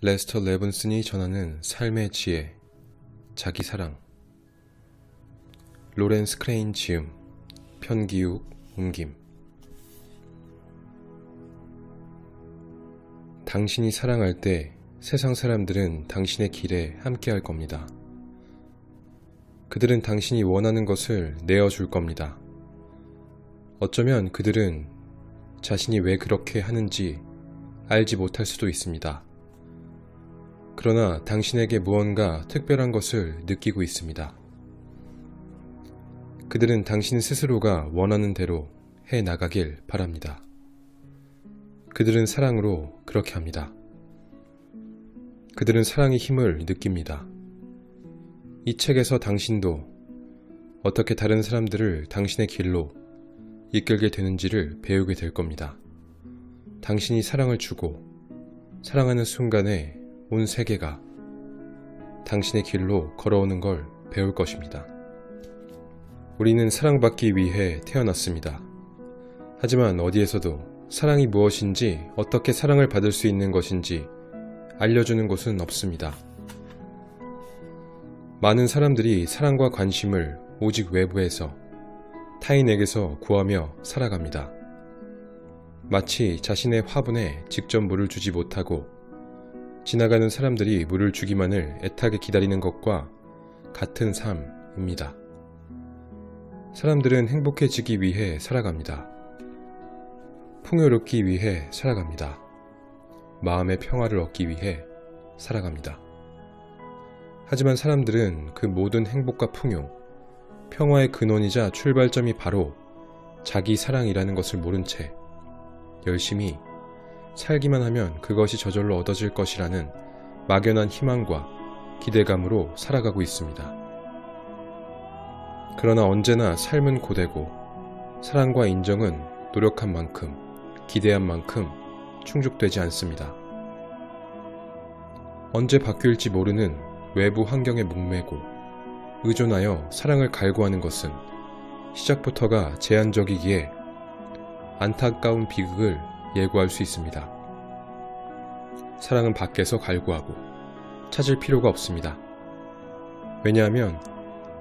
레스터 레븐슨이 전하는 삶의 지혜, 자기 사랑. 로렌스 크레인 지음, 편기욱 옮김. 당신이 사랑할 때 세상 사람들은 당신의 길에 함께할 겁니다. 그들은 당신이 원하는 것을 내어줄 겁니다. 어쩌면 그들은 자신이 왜 그렇게 하는지 알지 못할 수도 있습니다. 그러나 당신에게 무언가 특별한 것을 느끼고 있습니다. 그들은 당신 스스로가 원하는 대로 해 나가길 바랍니다. 그들은 사랑으로 그렇게 합니다. 그들은 사랑의 힘을 느낍니다. 이 책에서 당신도 어떻게 다른 사람들을 당신의 길로 이끌게 되는지를 배우게 될 겁니다. 당신이 사랑을 주고 사랑하는 순간에 온 세계가 당신의 길로 걸어오는 걸 배울 것입니다. 우리는 사랑받기 위해 태어났습니다. 하지만 어디에서도 사랑이 무엇인지, 어떻게 사랑을 받을 수 있는 것인지 알려주는 곳은 없습니다. 많은 사람들이 사랑과 관심을 오직 외부에서, 타인에게서 구하며 살아갑니다. 마치 자신의 화분에 직접 물을 주지 못하고 지나가는 사람들이 물을 주기만을 애타게 기다리는 것과 같은 삶입니다. 사람들은 행복해지기 위해 살아갑니다. 풍요롭기 위해 살아갑니다. 마음의 평화를 얻기 위해 살아갑니다. 하지만 사람들은 그 모든 행복과 풍요, 평화의 근원이자 출발점이 바로 자기 사랑이라는 것을 모른 채 열심히 살기만 하면 그것이 저절로 얻어질 것이라는 막연한 희망과 기대감으로 살아가고 있습니다. 그러나 언제나 삶은 고되고 사랑과 인정은 노력한 만큼, 기대한 만큼 충족되지 않습니다. 언제 바뀔지 모르는 외부 환경에 목매고 의존하여 사랑을 갈구하는 것은 시작부터가 제한적이기에 안타까운 비극을 예고할 수 있습니다. 사랑은 밖에서 갈구하고 찾을 필요가 없습니다. 왜냐하면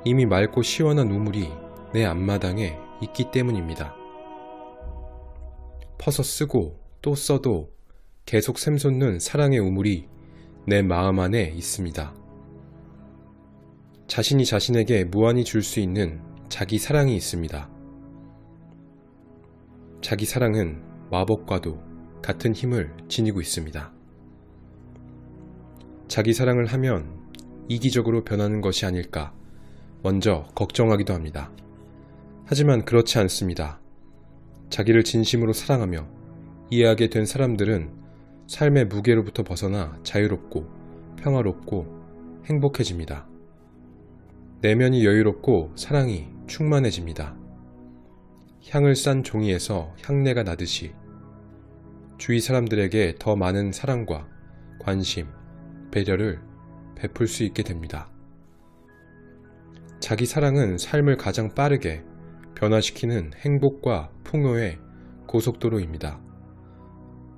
이미 맑고 시원한 우물이 내 앞마당에 있기 때문입니다. 퍼서 쓰고 또 써도 계속 샘솟는 사랑의 우물이 내 마음 안에 있습니다. 자신이 자신에게 무한히 줄 수 있는 자기 사랑이 있습니다. 자기 사랑은 마법과도 같은 힘을 지니고 있습니다. 자기 사랑을 하면 이기적으로 변하는 것이 아닐까 먼저 걱정하기도 합니다. 하지만 그렇지 않습니다. 자기를 진심으로 사랑하며 이해하게 된 사람들은 삶의 무게로부터 벗어나 자유롭고 평화롭고 행복해집니다. 내면이 여유롭고 사랑이 충만해집니다. 향을 싼 종이에서 향내가 나듯이 주위 사람들에게 더 많은 사랑과 관심, 배려를 베풀 수 있게 됩니다. 자기 사랑은 삶을 가장 빠르게 변화시키는 행복과 풍요의 고속도로입니다.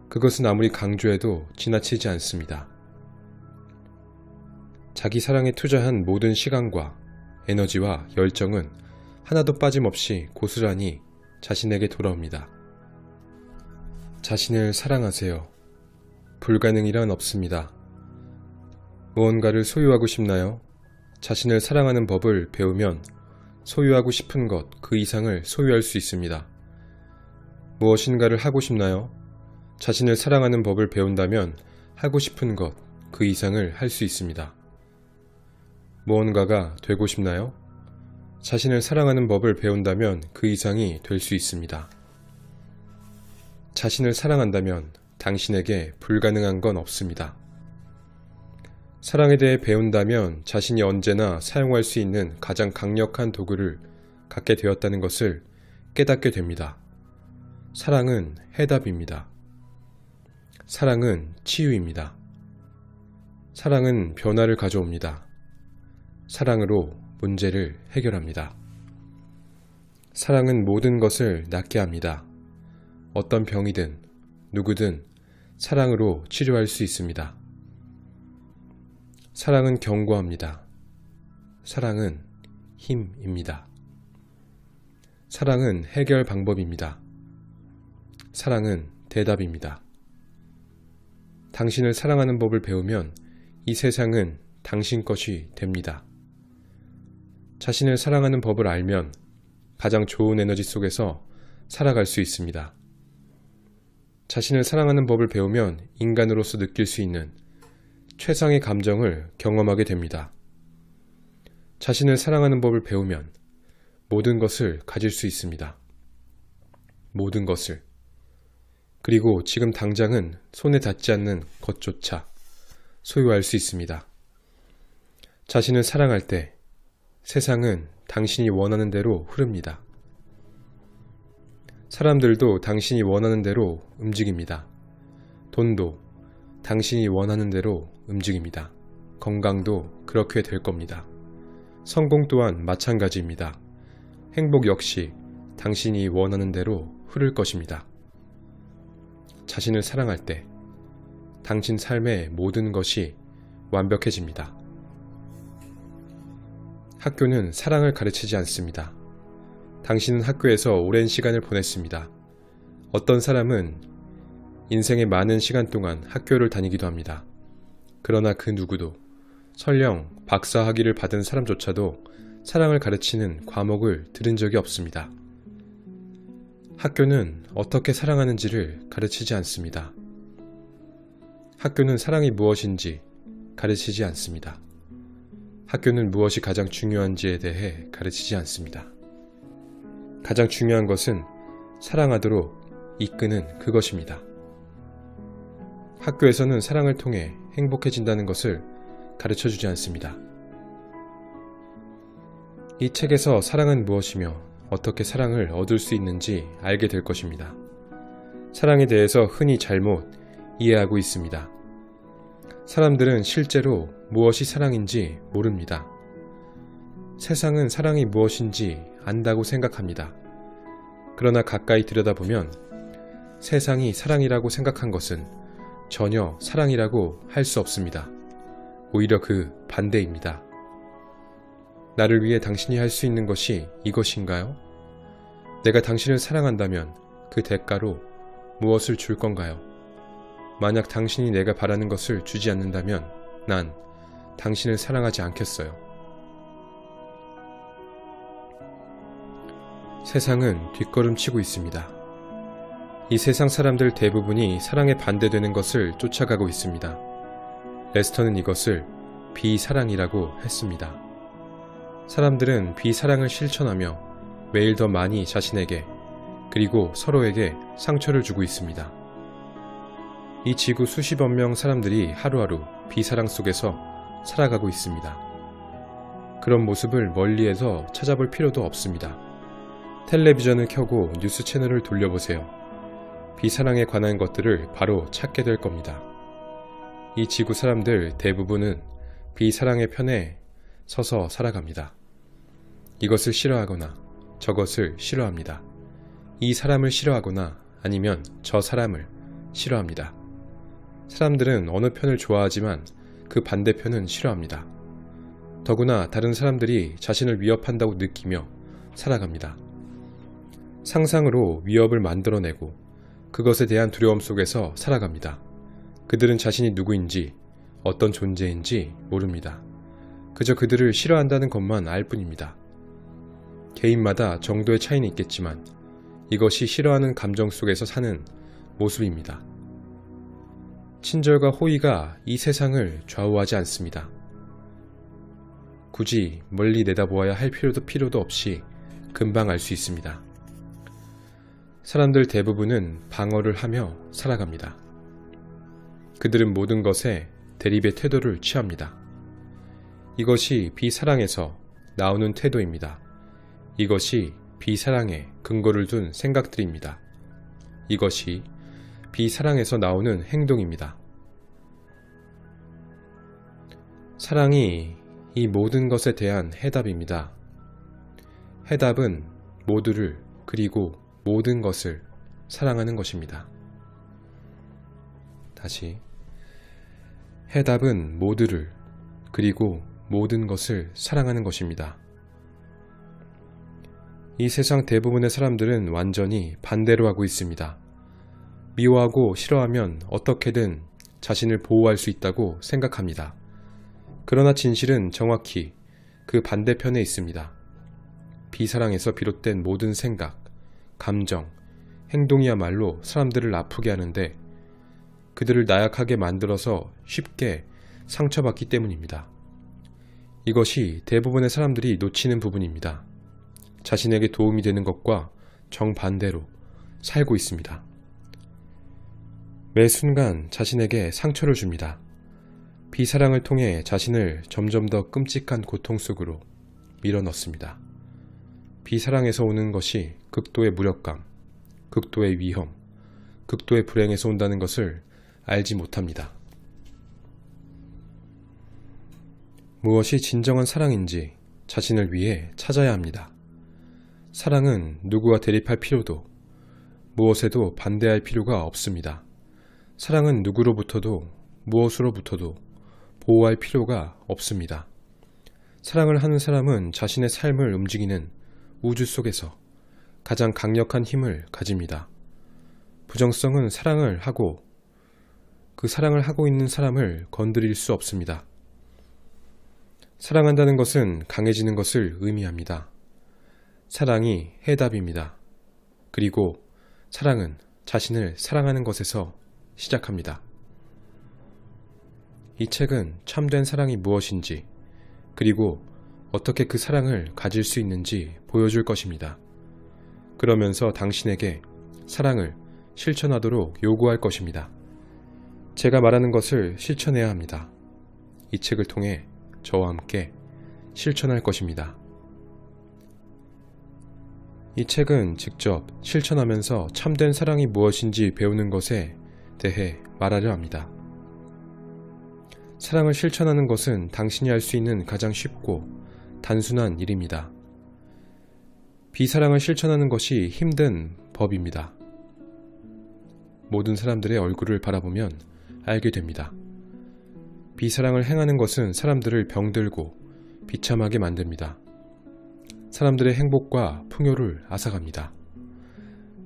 그것은 아무리 강조해도 지나치지 않습니다. 자기 사랑에 투자한 모든 시간과 에너지와 열정은 하나도 빠짐없이 고스란히 자신에게 돌아옵니다. 자신을 사랑하세요. 불가능이란 없습니다. 무언가를 소유하고 싶나요? 자신을 사랑하는 법을 배우면 소유하고 싶은 것 그 이상을 소유할 수 있습니다. 무엇인가를 하고 싶나요? 자신을 사랑하는 법을 배운다면 하고 싶은 것 그 이상을 할 수 있습니다. 무언가가 되고 싶나요? 자신을 사랑하는 법을 배운다면 그 이상이 될 수 있습니다. 자신을 사랑한다면 당신에게 불가능한 건 없습니다. 사랑에 대해 배운다면 자신이 언제나 사용할 수 있는 가장 강력한 도구를 갖게 되었다는 것을 깨닫게 됩니다. 사랑은 해답입니다. 사랑은 치유입니다. 사랑은 변화를 가져옵니다. 사랑으로 문제를 해결합니다. 사랑은 모든 것을 낫게 합니다. 어떤 병이든 누구든 사랑으로 치료할 수 있습니다. 사랑은 견고합니다. 사랑은 힘입니다. 사랑은 해결 방법입니다. 사랑은 대답입니다. 당신을 사랑하는 법을 배우면 이 세상은 당신 것이 됩니다. 자신을 사랑하는 법을 알면 가장 좋은 에너지 속에서 살아갈 수 있습니다. 자신을 사랑하는 법을 배우면 인간으로서 느낄 수 있는 최상의 감정을 경험하게 됩니다. 자신을 사랑하는 법을 배우면 모든 것을 가질 수 있습니다. 모든 것을. 그리고 지금 당장은 손에 닿지 않는 것조차 소유할 수 있습니다. 자신을 사랑할 때 세상은 당신이 원하는 대로 흐릅니다. 사람들도 당신이 원하는 대로 움직입니다. 돈도 당신이 원하는 대로 움직입니다. 건강도 그렇게 될 겁니다. 성공 또한 마찬가지입니다. 행복 역시 당신이 원하는 대로 흐를 것입니다. 자신을 사랑할 때 당신 삶의 모든 것이 완벽해집니다. 학교는 사랑을 가르치지 않습니다. 당신은 학교에서 오랜 시간을 보냈습니다. 어떤 사람은 인생의 많은 시간 동안 학교를 다니기도 합니다. 그러나 그 누구도 설령 박사 학위를 받은 사람조차도 사랑을 가르치는 과목을 들은 적이 없습니다. 학교는 어떻게 사랑하는지를 가르치지 않습니다. 학교는 사랑이 무엇인지 가르치지 않습니다. 학교는 무엇이 가장 중요한지에 대해 가르치지 않습니다. 가장 중요한 것은 사랑하도록 이끄는 그것입니다. 학교에서는 사랑을 통해 행복해진다는 것을 가르쳐주지 않습니다. 이 책에서 사랑은 무엇이며 어떻게 사랑을 얻을 수 있는지 알게 될 것입니다. 사랑에 대해서 흔히 잘못 이해하고 있습니다. 사람들은 실제로 무엇이 사랑인지 모릅니다. 세상은 사랑이 무엇인지 안다고 생각합니다. 그러나 가까이 들여다보면 세상이 사랑이라고 생각한 것은 전혀 사랑이라고 할 수 없습니다. 오히려 그 반대입니다. 나를 위해 당신이 할 수 있는 것이 이것인가요? 내가 당신을 사랑한다면 그 대가로 무엇을 줄 건가요? 만약 당신이 내가 바라는 것을 주지 않는다면 난 당신을 사랑하지 않겠어요. 세상은 뒷걸음치고 있습니다. 이 세상 사람들 대부분이 사랑에 반대되는 것을 쫓아가고 있습니다. 레스터는 이것을 비사랑이라고 했습니다. 사람들은 비사랑을 실천하며 매일 더 많이 자신에게 그리고 서로에게 상처를 주고 있습니다. 이 지구 수십억 명 사람들이 하루하루 비사랑 속에서 살아가고 있습니다. 그런 모습을 멀리에서 찾아볼 필요도 없습니다. 텔레비전을 켜고 뉴스 채널을 돌려보세요. 비사랑에 관한 것들을 바로 찾게 될 겁니다. 이 지구 사람들 대부분은 비사랑의 편에 서서 살아갑니다. 이것을 싫어하거나 저것을 싫어합니다. 이 사람을 싫어하거나 아니면 저 사람을 싫어합니다. 사람들은 어느 편을 좋아하지만 그 반대편은 싫어합니다. 더구나 다른 사람들이 자신을 위협한다고 느끼며 살아갑니다. 상상으로 위협을 만들어내고 그것에 대한 두려움 속에서 살아갑니다. 그들은 자신이 누구인지 어떤 존재인지 모릅니다. 그저 그들을 싫어한다는 것만 알 뿐입니다. 개인마다 정도의 차이는 있겠지만 이것이 싫어하는 감정 속에서 사는 모습입니다. 친절과 호의가 이 세상을 좌우하지 않습니다. 굳이 멀리 내다보아야 할 필요도 없이 금방 알 수 있습니다. 사람들 대부분은 방어를 하며 살아갑니다. 그들은 모든 것에 대립의 태도를 취합니다. 이것이 비사랑에서 나오는 태도입니다. 이것이 비사랑에 근거를 둔 생각들입니다. 이것이 비사랑에서 나오는 행동입니다. 사랑이 이 모든 것에 대한 해답입니다. 해답은 모두를 그리고 모든 것을 사랑하는 것입니다. 다시 해답은 모두를 그리고 모든 것을 사랑하는 것입니다. 이 세상 대부분의 사람들은 완전히 반대로 하고 있습니다. 미워하고 싫어하면 어떻게든 자신을 보호할 수 있다고 생각합니다. 그러나 진실은 정확히 그 반대편에 있습니다. 비사랑에서 비롯된 모든 생각, 감정, 행동이야말로 사람들을 아프게 하는데 그들을 나약하게 만들어서 쉽게 상처받기 때문입니다. 이것이 대부분의 사람들이 놓치는 부분입니다. 자신에게 도움이 되는 것과 정반대로 살고 있습니다. 매 순간 자신에게 상처를 줍니다. 비사랑을 통해 자신을 점점 더 끔찍한 고통 속으로 밀어넣습니다. 비사랑에서 오는 것이 극도의 무력감, 극도의 위험, 극도의 불행에서 온다는 것을 알지 못합니다. 무엇이 진정한 사랑인지 자신을 위해 찾아야 합니다. 사랑은 누구와 대립할 필요도, 무엇에도 반대할 필요가 없습니다. 사랑은 누구로부터도 무엇으로부터도 보호할 필요가 없습니다. 사랑을 하는 사람은 자신의 삶을 움직이는 우주 속에서 가장 강력한 힘을 가집니다. 부정성은 사랑을 하고 그 사랑을 하고 있는 사람을 건드릴 수 없습니다. 사랑한다는 것은 강해지는 것을 의미합니다. 사랑이 해답입니다. 그리고 사랑은 자신을 사랑하는 것에서 시작합니다. 이 책은 참된 사랑이 무엇인지, 그리고 어떻게 그 사랑을 가질 수 있는지 보여줄 것입니다. 그러면서 당신에게 사랑을 실천하도록 요구할 것입니다. 제가 말하는 것을 실천해야 합니다. 이 책을 통해 저와 함께 실천할 것입니다. 이 책은 직접 실천하면서 참된 사랑이 무엇인지 배우는 것에 대해 말하려 합니다. 사랑을 실천하는 것은 당신이 할 수 있는 가장 쉽고 단순한 일입니다. 비사랑을 실천하는 것이 힘든 법입니다. 모든 사람들의 얼굴을 바라보면 알게 됩니다. 비사랑을 행하는 것은 사람들을 병들고 비참하게 만듭니다. 사람들의 행복과 풍요를 앗아갑니다.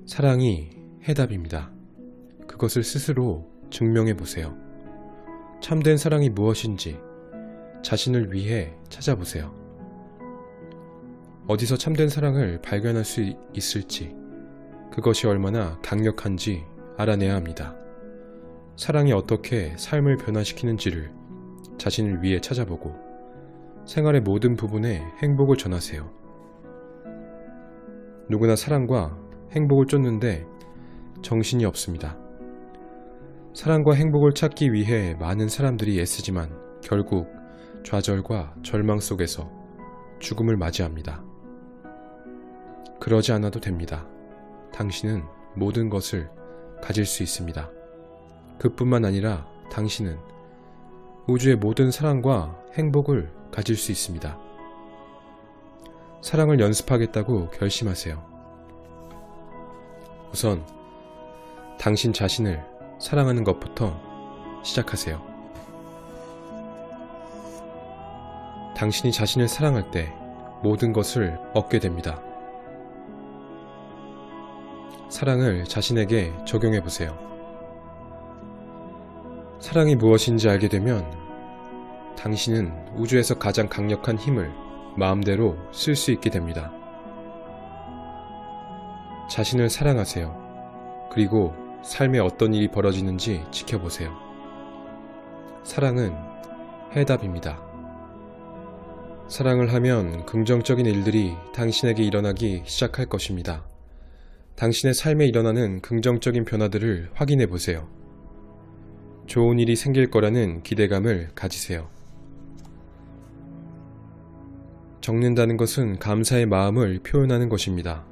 사랑이 해답입니다. 그것을 스스로 증명해 보세요. 참된 사랑이 무엇인지 자신을 위해 찾아보세요. 어디서 참된 사랑을 발견할 수 있을지, 그것이 얼마나 강력한지 알아내야 합니다. 사랑이 어떻게 삶을 변화시키는지를 자신을 위해 찾아보고 생활의 모든 부분에 행복을 전하세요. 누구나 사랑과 행복을 쫓는데 정신이 없습니다. 사랑과 행복을 찾기 위해 많은 사람들이 애쓰지만 결국 좌절과 절망 속에서 죽음을 맞이합니다. 그러지 않아도 됩니다. 당신은 모든 것을 가질 수 있습니다. 그뿐만 아니라 당신은 우주의 모든 사랑과 행복을 가질 수 있습니다. 사랑을 연습하겠다고 결심하세요. 우선 당신 자신을 사랑하는 것부터 시작하세요. 당신이 자신을 사랑할 때 모든 것을 얻게 됩니다. 사랑을 자신에게 적용해 보세요. 사랑이 무엇인지 알게 되면 당신은 우주에서 가장 강력한 힘을 마음대로 쓸 수 있게 됩니다. 자신을 사랑하세요. 그리고 삶에 어떤 일이 벌어지는지 지켜보세요. 사랑은 해답입니다. 사랑을 하면 긍정적인 일들이 당신에게 일어나기 시작할 것입니다. 당신의 삶에 일어나는 긍정적인 변화들을 확인해 보세요. 좋은 일이 생길 거라는 기대감을 가지세요. 적는다는 것은 감사의 마음을 표현하는 것입니다.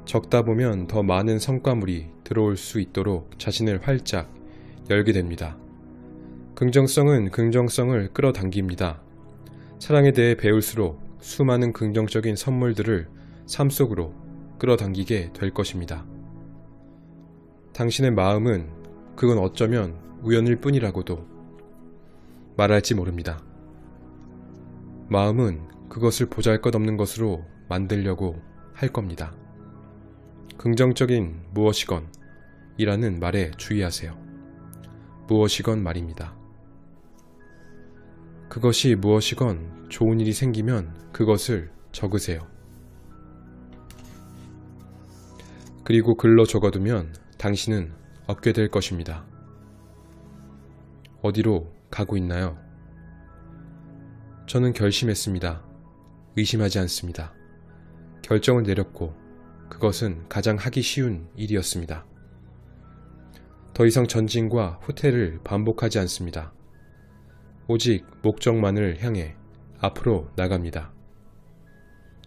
적다 보면 더 많은 성과물이 들어올 수 있도록 자신을 활짝 열게 됩니다. 긍정성은 긍정성을 끌어당깁니다. 사랑에 대해 배울수록 수많은 긍정적인 선물들을 삶 속으로 끌어당기게 될 것입니다. 당신의 마음은 그건 어쩌면 우연일 뿐이라고도 말할지 모릅니다. 마음은 그것을 보잘것없는 것으로 만들려고 할 겁니다. 긍정적인 무엇이건 이라는 말에 주의하세요. 무엇이건 말입니다. 그것이 무엇이건 좋은 일이 생기면 그것을 적으세요. 그리고 글로 적어두면 당신은 얻게 될 것입니다. 어디로 가고 있나요? 저는 결심했습니다. 의심하지 않습니다. 결정을 내렸고 그것은 가장 하기 쉬운 일이었습니다. 더 이상 전진과 후퇴를 반복하지 않습니다. 오직 목적만을 향해 앞으로 나갑니다.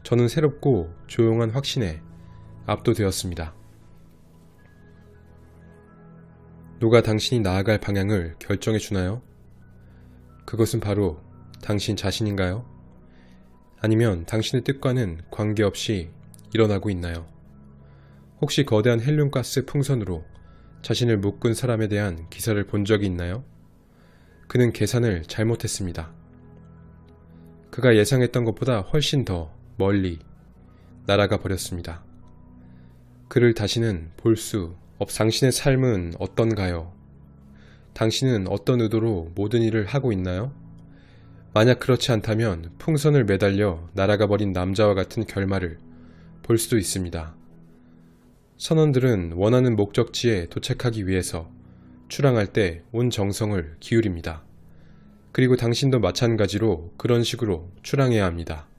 저는 새롭고 조용한 확신에 압도되었습니다. 누가 당신이 나아갈 방향을 결정해 주나요? 그것은 바로 당신 자신인가요? 아니면 당신의 뜻과는 관계없이 일어나고 있나요? 혹시 거대한 헬륨가스 풍선으로 자신을 묶은 사람에 대한 기사를 본 적이 있나요? 그는 계산을 잘못했습니다. 그가 예상했던 것보다 훨씬 더 멀리 날아가 버렸습니다. 그를 다시는 볼 수 당신의 삶은 어떤가요? 당신은 어떤 의도로 모든 일을 하고 있나요? 만약 그렇지 않다면 풍선을 매달려 날아가 버린 남자와 같은 결말을 볼 수도 있습니다. 선원들은 원하는 목적지에 도착하기 위해서 출항할 때 온 정성을 기울입니다. 그리고 당신도 마찬가지로 그런 식으로 출항해야 합니다.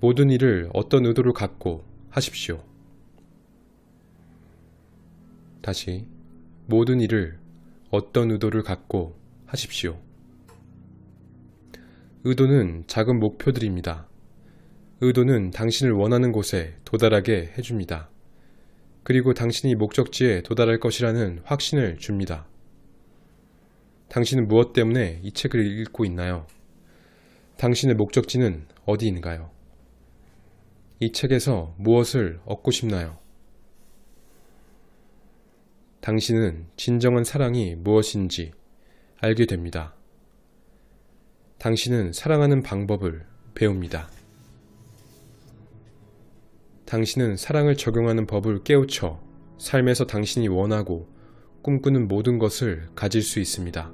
모든 일을 어떤 의도를 갖고 하십시오. 다시, 모든 일을 어떤 의도를 갖고 하십시오. 의도는 작은 목표들입니다. 의도는 당신을 원하는 곳에 도달하게 해줍니다. 그리고 당신이 목적지에 도달할 것이라는 확신을 줍니다. 당신은 무엇 때문에 이 책을 읽고 있나요? 당신의 목적지는 어디인가요? 이 책에서 무엇을 얻고 싶나요? 당신은 진정한 사랑이 무엇인지 알게 됩니다. 당신은 사랑하는 방법을 배웁니다. 당신은 사랑을 적용하는 법을 깨우쳐 삶에서 당신이 원하고 꿈꾸는 모든 것을 가질 수 있습니다.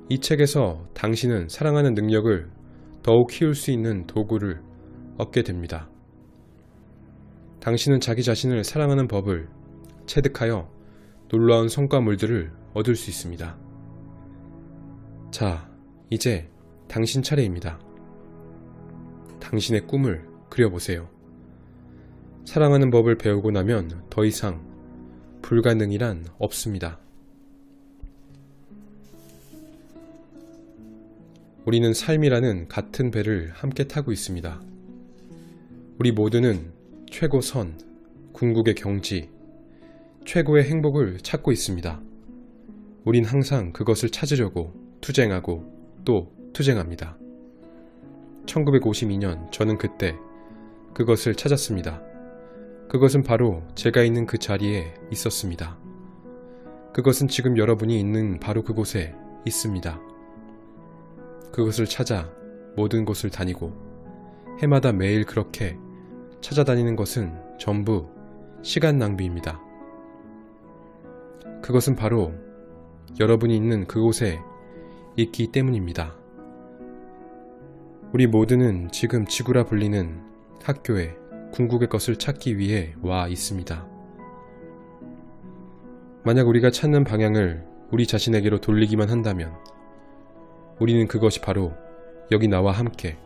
이 책에서 당신은 사랑하는 능력을 더욱 키울 수 있는 도구를 얻게 됩니다. 당신은 자기 자신을 사랑하는 법을 체득하여 놀라운 성과물들을 얻을 수 있습니다. 자, 이제 당신 차례입니다. 당신의 꿈을 그려보세요. 사랑하는 법을 배우고 나면 더 이상 불가능이란 없습니다. 우리는 삶이라는 같은 배를 함께 타고 있습니다. 우리 모두는 최고선, 궁극의 경지, 최고의 행복을 찾고 있습니다. 우린 항상 그것을 찾으려고 투쟁하고 또 투쟁합니다. 1952년 저는 그때 그것을 찾았습니다. 그것은 바로 제가 있는 그 자리에 있었습니다. 그것은 지금 여러분이 있는 바로 그곳에 있습니다. 그것을 찾아 모든 곳을 다니고 해마다 매일 그렇게 찾아다니는 것은 전부 시간 낭비입니다. 그것은 바로 여러분이 있는 그곳에 있기 때문입니다. 우리 모두는 지금 지구라 불리는 학교에 궁극의 것을 찾기 위해 와 있습니다. 만약 우리가 찾는 방향을 우리 자신에게로 돌리기만 한다면 우리는 그것이 바로 여기 나와 함께,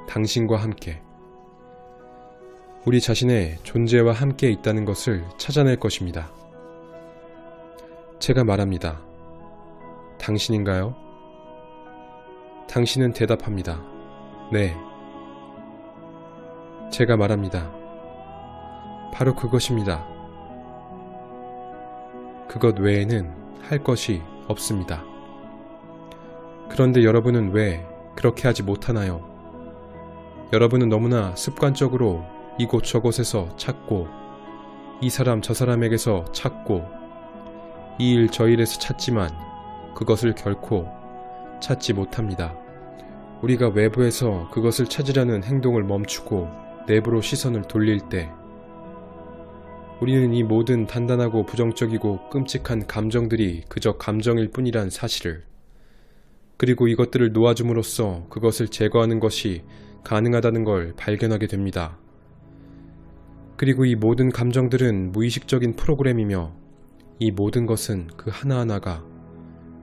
당신과 함께, 우리 자신의 존재와 함께 있다는 것을 찾아낼 것입니다. 제가 말합니다. 당신인가요? 당신은 대답합니다. 네. 제가 말합니다. 바로 그것입니다. 그것 외에는 할 것이 없습니다. 그런데 여러분은 왜 그렇게 하지 못하나요? 여러분은 너무나 습관적으로 이곳저곳에서 찾고 이 사람 저 사람에게서 찾고 이 일 저 일에서 찾지만 그것을 결코 찾지 못합니다. 우리가 외부에서 그것을 찾으려는 행동을 멈추고 내부로 시선을 돌릴 때 우리는 이 모든 단단하고 부정적이고 끔찍한 감정들이 그저 감정일 뿐이란 사실을, 그리고 이것들을 놓아줌으로써 그것을 제거하는 것이 가능하다는 걸 발견하게 됩니다. 그리고 이 모든 감정들은 무의식적인 프로그램이며 이 모든 것은 그 하나하나가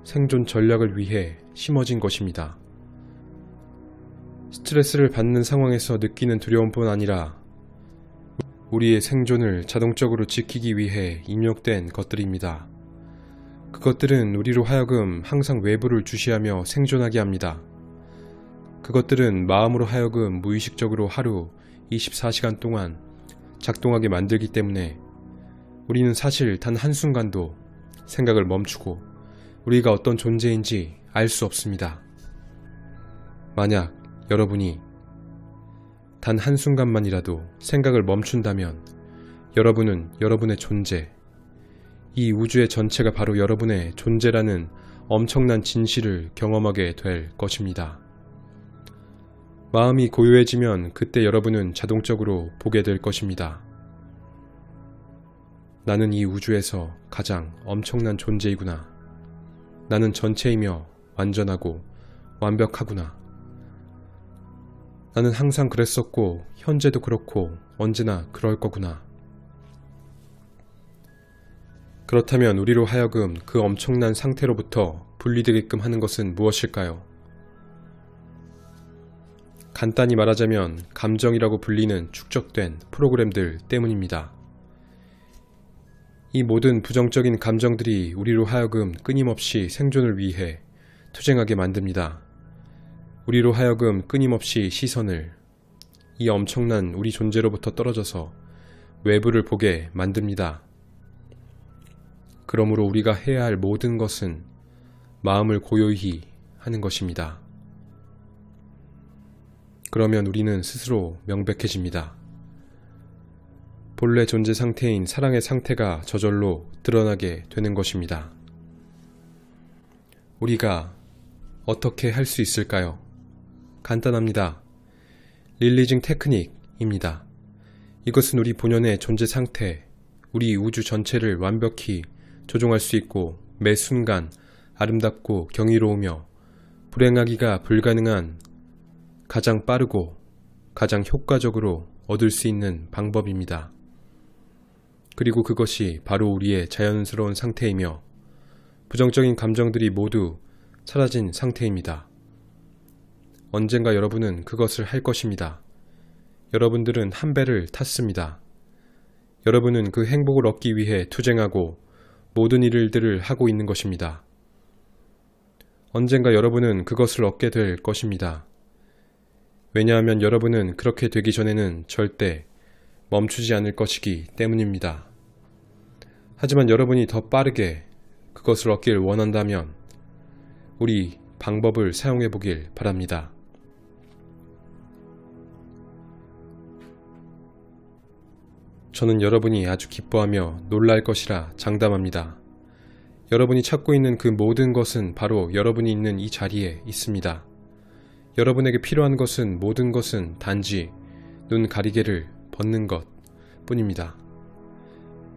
생존 전략을 위해 심어진 것입니다. 스트레스를 받는 상황에서 느끼는 두려움뿐 아니라 우리의 생존을 자동적으로 지키기 위해 입력된 것들입니다. 그것들은 우리로 하여금 항상 외부를 주시하며 생존하게 합니다. 그것들은 마음으로 하여금 무의식적으로 하루 24시간 동안 작동하게 만들기 때문에 우리는 사실 단 한순간도 생각을 멈추고 우리가 어떤 존재인지 알 수 없습니다. 만약 여러분이 단 한순간만이라도 생각을 멈춘다면 여러분은 여러분의 존재, 이 우주의 전체가 바로 여러분의 존재라는 엄청난 진실을 경험하게 될 것입니다. 마음이 고요해지면 그때 여러분은 자동적으로 보게 될 것입니다. 나는 이 우주에서 가장 엄청난 존재이구나. 나는 전체이며 완전하고 완벽하구나. 나는 항상 그랬었고 현재도 그렇고 언제나 그럴 거구나. 그렇다면 우리로 하여금 그 엄청난 상태로부터 분리되게끔 하는 것은 무엇일까요? 간단히 말하자면 감정이라고 불리는 축적된 프로그램들 때문입니다. 이 모든 부정적인 감정들이 우리로 하여금 끊임없이 생존을 위해 투쟁하게 만듭니다. 우리로 하여금 끊임없이 시선을 이 엄청난 우리 존재로부터 떨어져서 외부를 보게 만듭니다. 그러므로 우리가 해야 할 모든 것은 마음을 고요히 하는 것입니다. 그러면 우리는 스스로 명백해집니다. 본래 존재 상태인 사랑의 상태가 저절로 드러나게 되는 것입니다. 우리가 어떻게 할 수 있을까요? 간단합니다. 릴리징 테크닉입니다. 이것은 우리 본연의 존재 상태, 우리 우주 전체를 완벽히 조종할 수 있고 매 순간 아름답고 경이로우며 불행하기가 불가능한 가장 빠르고 가장 효과적으로 얻을 수 있는 방법입니다. 그리고 그것이 바로 우리의 자연스러운 상태이며 부정적인 감정들이 모두 사라진 상태입니다. 언젠가 여러분은 그것을 할 것입니다. 여러분들은 한 배를 탔습니다. 여러분은 그 행복을 얻기 위해 투쟁하고 모든 일들을 하고 있는 것입니다. 언젠가 여러분은 그것을 얻게 될 것입니다. 왜냐하면 여러분은 그렇게 되기 전에는 절대 멈추지 않을 것이기 때문입니다. 하지만 여러분이 더 빠르게 그것을 얻길 원한다면 우리 방법을 사용해 보길 바랍니다. 저는 여러분이 아주 기뻐하며 놀랄 것이라 장담합니다. 여러분이 찾고 있는 그 모든 것은 바로 여러분이 있는 이 자리에 있습니다. 여러분에게 필요한 것은 모든 것은 단지 눈 가리개를 벗는 것 뿐입니다.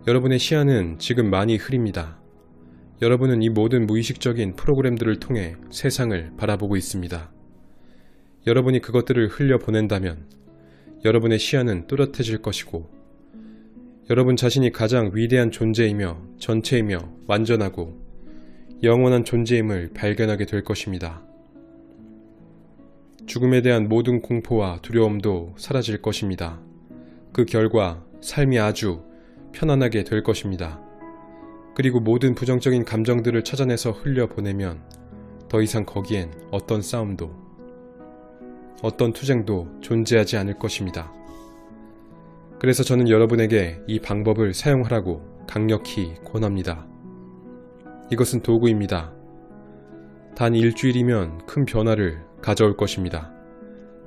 여러분의 시야는 지금 많이 흐립니다. 여러분은 이 모든 무의식적인 프로그램들을 통해 세상을 바라보고 있습니다. 여러분이 그것들을 흘려보낸다면 여러분의 시야는 뚜렷해질 것이고 여러분 자신이 가장 위대한 존재이며 전체이며 완전하고 영원한 존재임을 발견하게 될 것입니다. 죽음에 대한 모든 공포와 두려움도 사라질 것입니다. 그 결과 삶이 아주 편안하게 될 것입니다. 그리고 모든 부정적인 감정들을 찾아내서 흘려보내면 더 이상 거기엔 어떤 싸움도 어떤 투쟁도 존재하지 않을 것입니다. 그래서 저는 여러분에게 이 방법을 사용하라고 강력히 권합니다. 이것은 도구입니다. 단 일주일이면 큰 변화를 가져올 것입니다.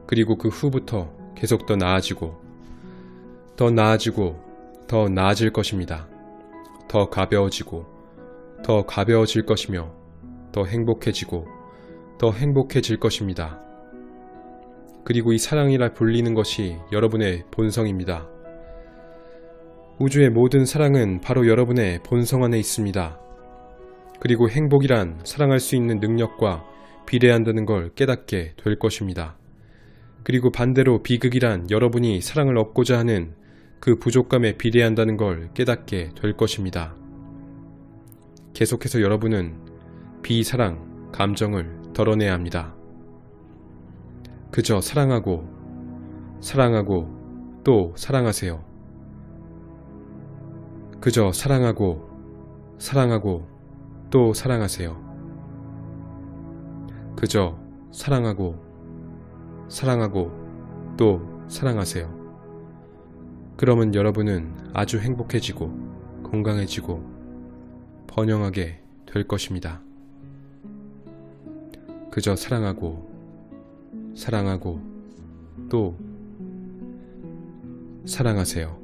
그리고 그 후부터 계속 더 나아지고 더 나아질 것입니다. 더 가벼워지고 더 가벼워질 것이며 더 행복해지고 더 행복해질 것입니다. 그리고 이 사랑이라 불리는 것이 여러분의 본성입니다. 우주의 모든 사랑은 바로 여러분의 본성 안에 있습니다. 그리고 행복이란 사랑할 수 있는 능력과 비례한다는 걸 깨닫게 될 것입니다. 그리고 반대로 비극이란 여러분이 사랑을 얻고자 하는 그 부족감에 비례한다는 걸 깨닫게 될 것입니다. 계속해서 여러분은 비사랑 감정을 덜어내야 합니다. 그저 사랑하고 사랑하고 또 사랑하세요. 그저 사랑하고 사랑하고 또 사랑하세요. 그저 사랑하고 사랑하고 또 사랑하세요. 그러면 여러분은 아주 행복해지고 건강해지고 번영하게 될 것입니다. 그저 사랑하고 사랑하고 또 사랑하세요.